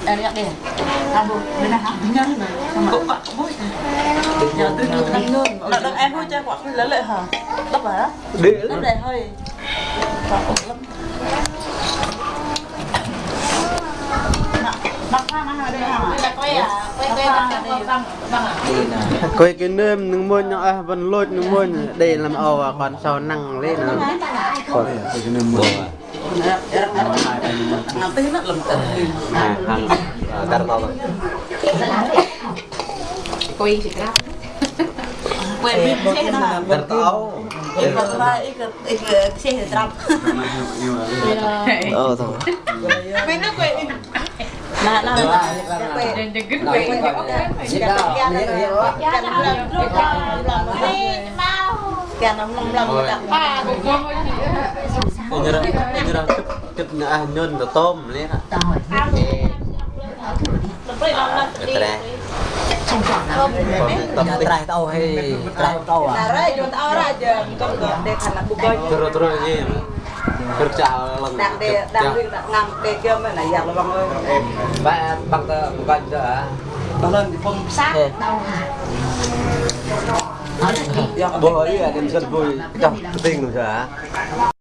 Đây đi đây. À bu, bên này hả? Nhân này. Cũng quả cũng vui. Giờ tôi được ăn ngon. Đợt em vui chơi quả lớn lợi hả? Đắp vào đó. Đắp đây hơi. Quả ổn lắm. Bắt pha nó đây hả? Quay cái nêm nướng muôn nhỏ vẫn lôi nướng muôn đây làm ầu còn sau năng lên nữa. Còn cái nêm muôn. Làm tí nó làm tận. Hàng dar tao. Quay chị ra. Quay biết xe nào. Dar tao. Cái xe trap. Thôi. Bên nó quay. Nah, Dan deket quay. Nyerah kep nyon tom lihat. Trai tao hay trai tao à? Terus ini kerja lang. Bang bukan dah. Lên thì không sát đâu hả? Boleh ada bisa boy. Kita penting tu sah.